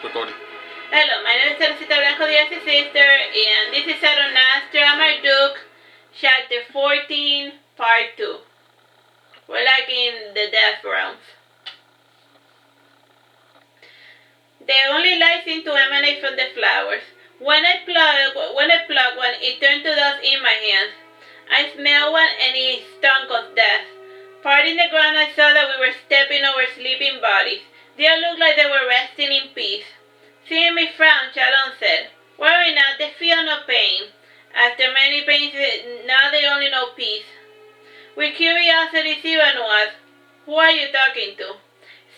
Recording. Hello, my name is Artsy sister, and this is Saturnastra, Marduke, chapter 14, part 2. We're like in the death realms. The only light seemed to emanate from the flowers. When I plucked one, it turned to dust in my hands. I smelled one, and it stunk of death. Parting the ground, I saw that we were stepping over sleeping bodies. They all looked like they were resting in peace. Seeing me frown, Shalom said, "Worry not, they feel no pain. After many pains, now they only know peace." With curiosity, Sivanu asked, "Who are you talking to?"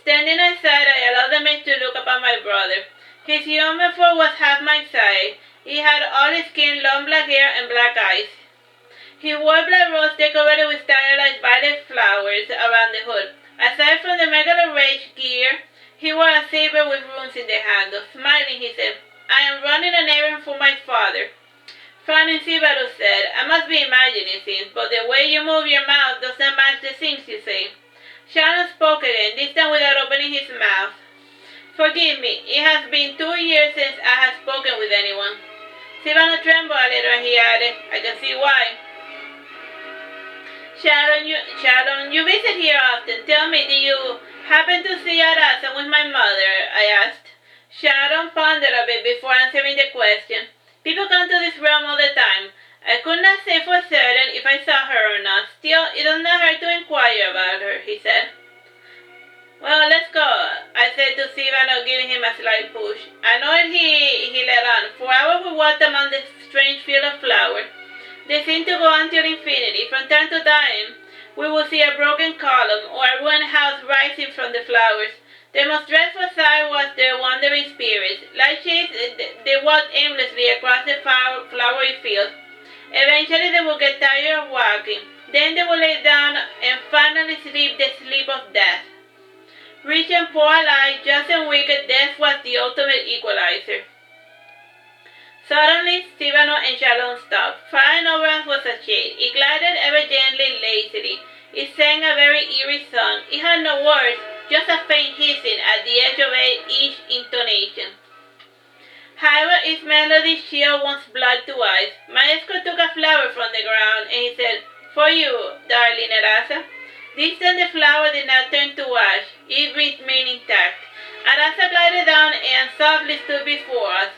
Standing aside, I allowed the mage to look upon my brother. His human form was half my size. He had olive skin, long black hair, and black eyes. He wore black robes decorated with stylized violet flowers around the hood. Aside from the regular rage gear, he wore a saber with runes in the handle. Smiling, he said, "I am running an errand for my father." Frowning, Sibaru said, "I must be imagining things, but the way you move your mouth doesn't match the things you say." Shannon spoke again, this time without opening his mouth. "Forgive me, it has been 2 years since I have spoken with anyone." Sivano trembled a little and he added, "I can see why." Sharon, you visit here often. Tell me, did you happen to see Arasa with my mother?" I asked. Sharon pondered a bit before answering the question. "People come to this realm all the time. I could not say for certain if I saw her or not. Still, it does not hurt to inquire about her," he said. "Well, let's go," I said to Sivano, giving him a slight push. Annoyed, he led on. For hours we walked among the strange field of flowers. They seemed to go until infinity. From time to time, we would see a broken column or a ruined house rising from the flowers. The most dreadful sight was their wandering spirits. Like shades, they walked aimlessly across the flowery field. Eventually, they would get tired of walking. Then they would lay down and finally sleep the sleep of death. Rich and poor alike, just and wicked, death was the ultimate equalizer. Suddenly, Sivano and Shalom stopped. Flying over us was a shade. It glided ever gently, lazily. It sang a very eerie song. It had no words, just a faint hissing at the edge of each intonation. However, its melody chilled one's blood to ice. My escort took a flower from the ground, and he said, "For you, darling Arasa." This time the flower did not turn to ash. It remained intact. Arasa glided down and softly stood before us.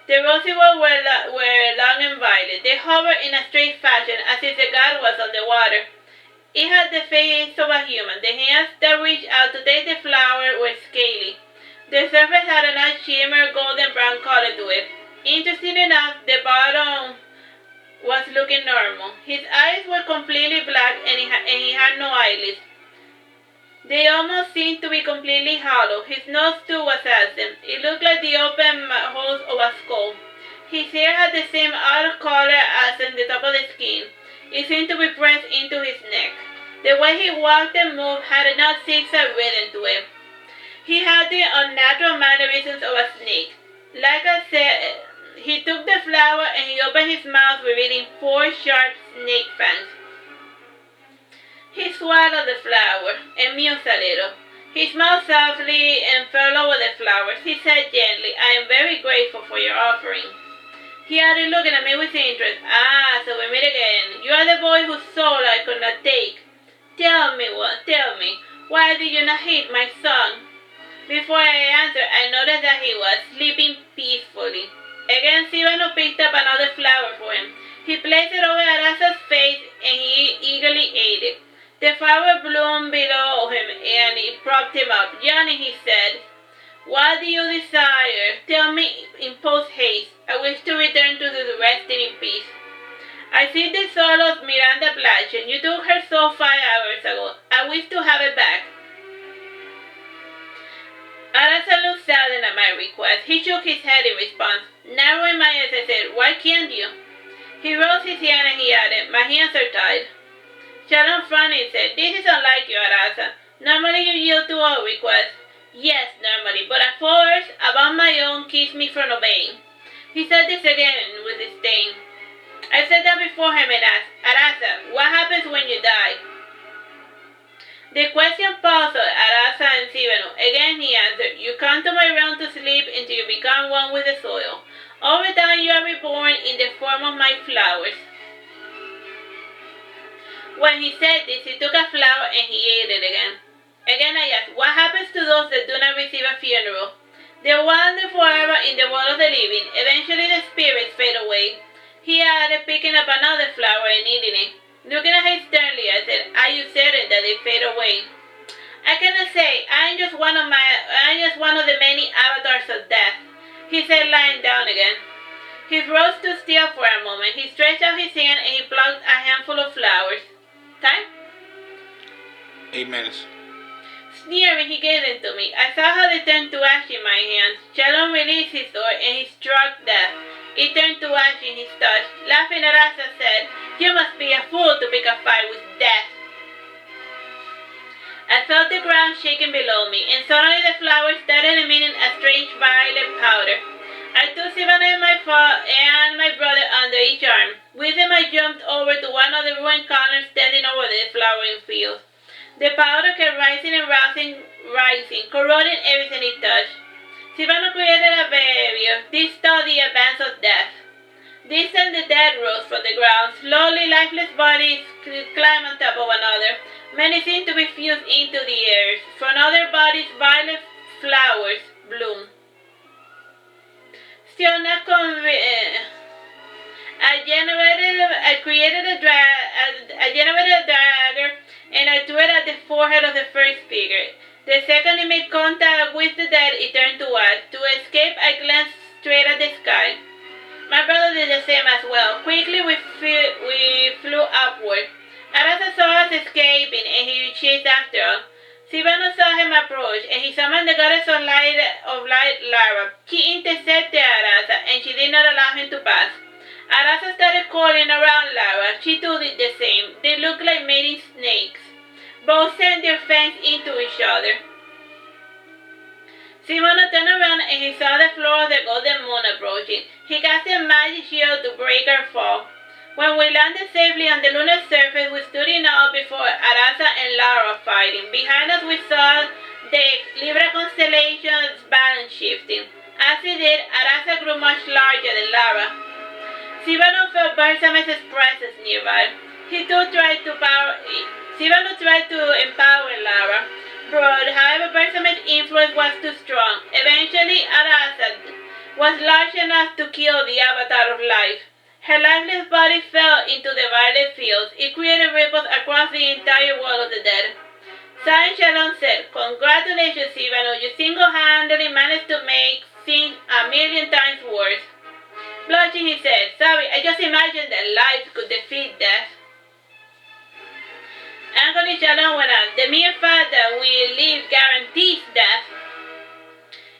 The rosy walls were long and violet. They hovered in a straight fashion as if the god was on the water. It had the face of a human. The hands that reached out to take the flower were scaly. The surface had a nice shimmer golden brown color to it. Interesting enough, the bottom was looking normal. His eyes were completely black and he had no eyelids. They almost seemed to be completely hollow. His nose too was absent. It looked like the open holes of a skull. His hair had the same odd color as on the top of the skin. It seemed to be pressed into his neck. The way he walked and moved had an odd zigzag rhythm to it. He had the unnatural mannerisms of a snake. Like I said, he took the flower and he opened his mouth, revealing 4 sharp snake fangs. He swallowed the flower and mused a little. He smiled softly and fell over the flowers. He said gently, "I am very grateful for your offering." He added, looking at me with interest, "Ah, so we meet again. You are the boy whose soul I could not take. Tell me, why did you not hate my song?" Before I answered, I noticed that he was sleeping peacefully. Again, Sivano picked up another flower for him. He placed it over Arasa's face and he eagerly ate it. The flower bloomed below him and it propped him up. "Johnny," he said, "what do you desire? Tell me in post haste. I wish to return to the resting in peace. I see the soul of Miranda Blanchard. You took her soul 5 hours ago. I wish to have it back." Arasa looked saddened at my request. He shook his head in response. Narrowing my eyes, I said, "Why can't you?" He rose his hand and he added, "My hands are tied." Shalom frowned and said, "This is unlike you, Arasa. Normally you yield to all requests." "Yes, normally, but a force above my own keeps me from obeying." He said this again with disdain. I sat down before him and asked, "Arasa, what happens when you die?" The question puzzled Arasa and Sivanu. Again he answered, "You come to my realm to sleep in until you become one with the soil. Over time you are reborn in the form of my flowers. When he said this, he took a flower and he ate it again. Again I asked, what happens to those that do not receive a funeral? They wander forever in the world of the living. Eventually the spirits fade away. He added, picking up another flower and eating it. Looking at him sternly, I said, are you certain that they fade away? I cannot say. I am just one of the many avatars of death. He said, lying down again. He rose to still for a moment. He stretched out his hand and he plucked a handful of flowers. Time? 8 minutes. Sneering, he gave them to me. I saw how they turned to ash in my hands. Shalom released his sword and he struck death. It turned to ash in his touch. Laughing at us, I said, you must be a fool to pick a fight with death. I felt the ground shaking below me, and suddenly the flowers started emitting a strange violet powder. I took Sivana and my brother under each arm. With them I jumped over to one of the ruined corners standing over the flowering field. The powder kept rising and rising, corroding everything it touched. Sivana created a barrier. This stopped the advance of death. This time the dead rose from the ground. Slowly, lifeless bodies climbed on top of another. Many seemed to be fused into the air. From other bodies, violet flowers bloomed. Still not convinced, I created a dagger and I threw it at the forehead of the first figure. The second it made contact with the dead, it turned to ash. To escape, I glanced straight at the sky. My brother did the same as well. Quickly we flew upward. Arasa saw us escaping and he chased after us. Sivano saw him approach and he summoned the goddess of light Lara. She intercepted Arasa and she did not allow him to pass. Arasa started calling around Lara. She too did the same. They looked like mating snakes. Both sent their fangs into each other. Sivano turned around and he saw the floor of the golden moon approaching. He cast a magic shield to break our fall. When we landed safely on the lunar surface, we stood in awe before Arasa and Lara fighting. Behind us we saw the Libra constellation's balance shifting. As it did, Arasa grew much larger than Lara. Sivano felt Bersames' presence nearby. Sivano tried to empower Lara, but however Bersames' influence was too strong. Eventually, Arasa was large enough to kill the avatar of life. Her lifeless body fell into the violet fields. It created ripples across the entire world of the dead. Saint Shalom said, congratulations, Sivano. You single-handedly managed to make things 1,000,000 times worse. Blushing, he said, sorry, I just imagined that life could defeat death. Anthony Shalom went on, the mere fact that we live guarantees death.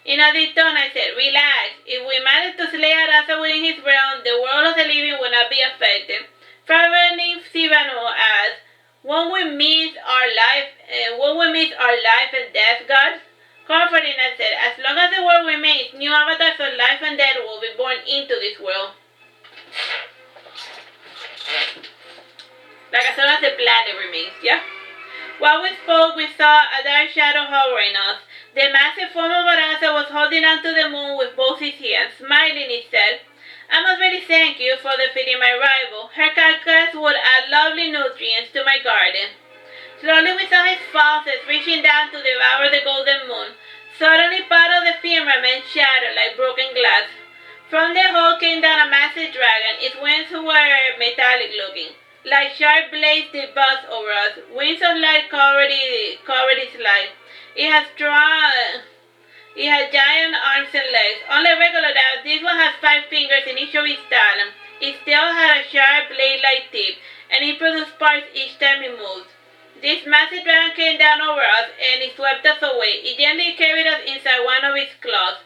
In a deep tone, I said, relax. If we manage to slay Arasa within his realm, the world of the living will not be affected. Frowning, Sivano asked, won't we miss our life and death, God? Comforting, I said, as long as the world remains, new avatars of life and death will be born into this world. Like as long as the planet remains, yeah? While we spoke, we saw a dark shadow hovering us. The massive form of Arasa was holding onto the moon with both his hands. Smiling, he said, I must really thank you for defeating my rival. Her carcass would add lovely nutrients to my garden. Slowly we saw his faucets reaching down to devour the golden moon. Suddenly part of the firmament shattered like broken glass. From the hole came down a massive dragon. Its wings were metallic looking. Like sharp blades they buzzed over us. Wings of light covered its light. It had giant arms and legs. Unlike regular dogs, this one has 5 fingers in each of its talons. It still had a sharp blade-like tip, and it produced sparks each time it moved. This massive dragon came down over us, and it swept us away. It gently carried us inside one of its claws.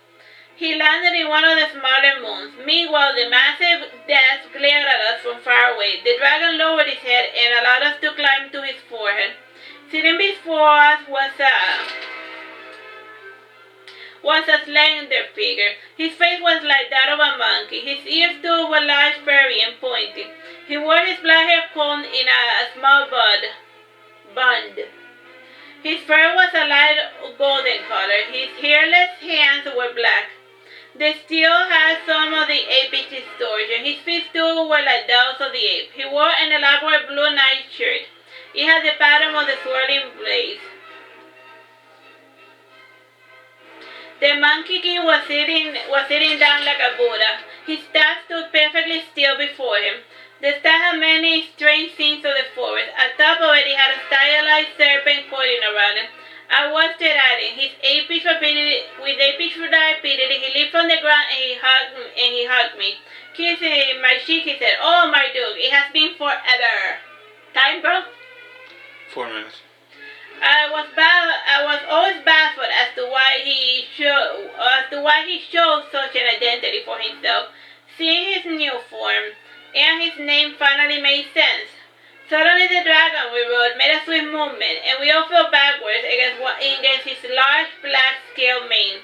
He landed in one of the smaller moons. Meanwhile, the massive death glared at us from far away. The dragon lowered his head and allowed us to climb to his forehead. Sitting before us was a slender figure. His face was like that of a monkey. His ears too were large, furry, and pointy. He wore his black hair combed in a small bund. His fur was a light golden color. His hairless hands were black. The steel had some of the apish distortion. His feet too were like those of the ape. He wore an elaborate blue nightshirt. It had the pattern of the swirling blades. The monkey king was sitting down like a Buddha. His staff stood perfectly still before him. The staff had many strange scenes of the forest. Atop of it, he had a stylized serpent coiling around him. I watched it at him. With apish rapidity, he leaped from the ground and he hugged me. Kissing my cheek, he said, "Oh, Marduke, it has been forever." Time, bro? 4 minutes. I was always baffled as to why he chose such an identity for himself. Seeing his new form and his name finally made sense. Suddenly the dragon we rode made a swift movement, and we all fell backwards against his large black scale mane.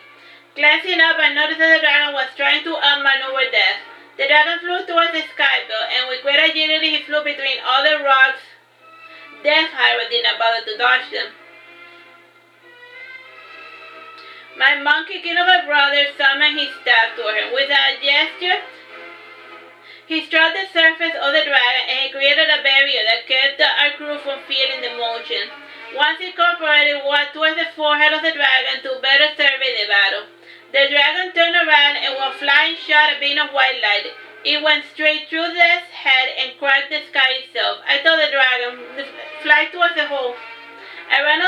Glancing up, I noticed that the dragon was trying to outmaneuver death. The dragon flew towards the sky belt, and with great agility he flew between all the rocks. Death, however, did not bother to dodge them. My monkey king of a brother summoned his staff toward him. With a gesture, he struck the surface of the dragon and he created a barrier that kept our crew from feeling the motion. Once incorporated, walked towards the forehead of the dragon to better survey the battle. The dragon turned around and with a flying shot a beam of white light. It went straight through Death's head and cracked the sky itself. I told the dragon, "Fly towards the hole." I ran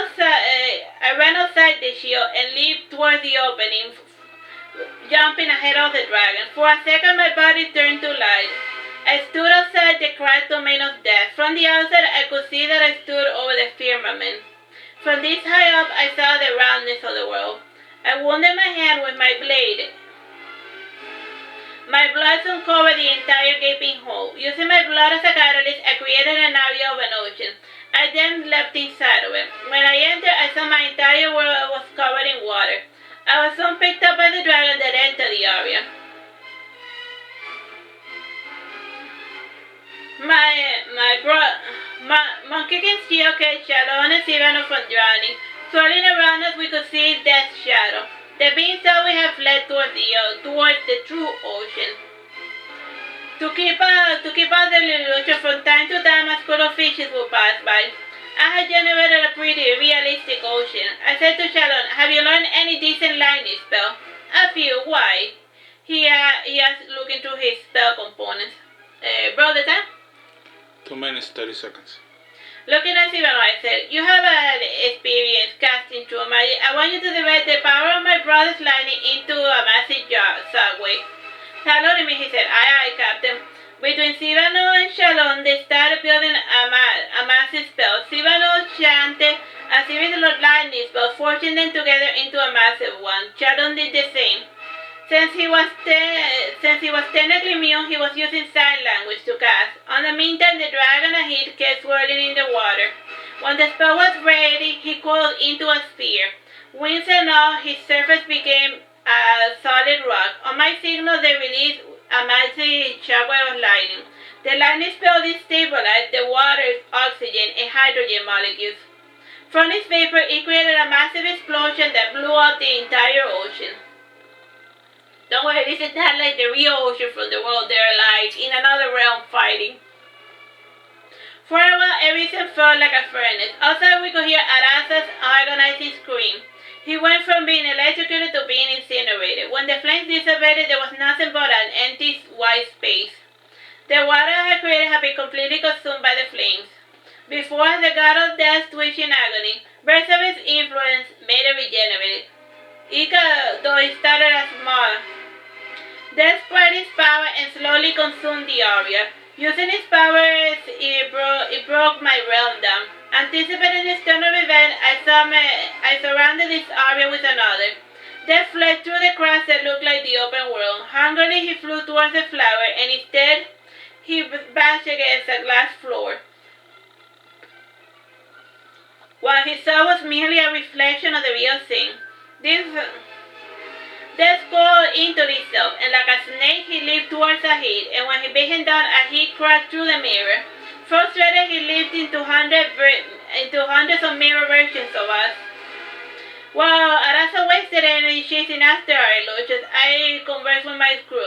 outside the shield and leaped towards the opening, jumping ahead of the dragon. For a second my body turned to light. I stood outside the cracked domain of death. From the outside I could see that I stood over the firmament. From this high up I saw the roundness of the world. I wounded my hand with my blade. My blood soon covered the entire gaping hole. Using my blood as a catalyst, I created an area of an ocean. I then leapt inside of it. When I entered, I saw my entire world was covered in water. I was soon picked up by the dragon that entered the area. Monkey King Steel kept Shalom and Sivano from drowning. Swirling around us, we could see Death's shadow. The being thought we had fled towards the true ocean. To keep out the illusion, from time to time a school of fishes would pass by. I had generated a pretty realistic ocean. I said to Shalom, "Have you learned any decent lightning spell?" "A few. Why?" He asked, looking through his spell components. Bro, the time? 2 minutes, 30 seconds. Looking at Sivano, I said, "You have had experience casting true magic. I want you to divert the power of my brother's lightning into a massive subway." Saluting me, he said, "Aye, aye, Captain." Between Sivano and Shalom, they started building a massive spell. Sivano chanted a series of lightning spells, forcing them together into a massive one. Shalom did the same. Since he was technically immune, he was using sign language to cast. On the meantime, the dragon and he kept swirling in the water. When the spell was ready, he coiled into a sphere. Wings and all, his surface became a solid rock. On my signal, they released a massive shockwave of lightning. The lightning spell destabilized the water's oxygen and hydrogen molecules. From its vapor, it created a massive explosion that blew up the entire ocean. Don't worry, this is not like the real ocean from the world. They're like in another realm fighting. For a while, everything felt like a furnace. Outside, we could hear Arasa's agonizing scream. He went from being electrocuted to being incinerated. When the flames dissipated, there was nothing but an empty white space. The water I had created had been completely consumed by the flames. Before the god of death twitched in agony, bursts of his influence made it regenerate. Ika, though he started as small, death spread his power and slowly consumed the area. Using his powers, it broke my realm down. Anticipating this turn of event, I surrounded this area with another. Death fled through the cracks that looked like the open world. Hungrily, he flew towards the flower, and instead, he bashed against a glass floor. What he saw was merely a reflection of the real thing. Death crawled into itself, and like a snake, he leaped towards a heat, and when he bit him down, a heat cracked through the mirror. Frustrated, he leaped into hundreds of mirror versions of us. While Arasa wasted energy chasing after our illusions, I converse with my crew.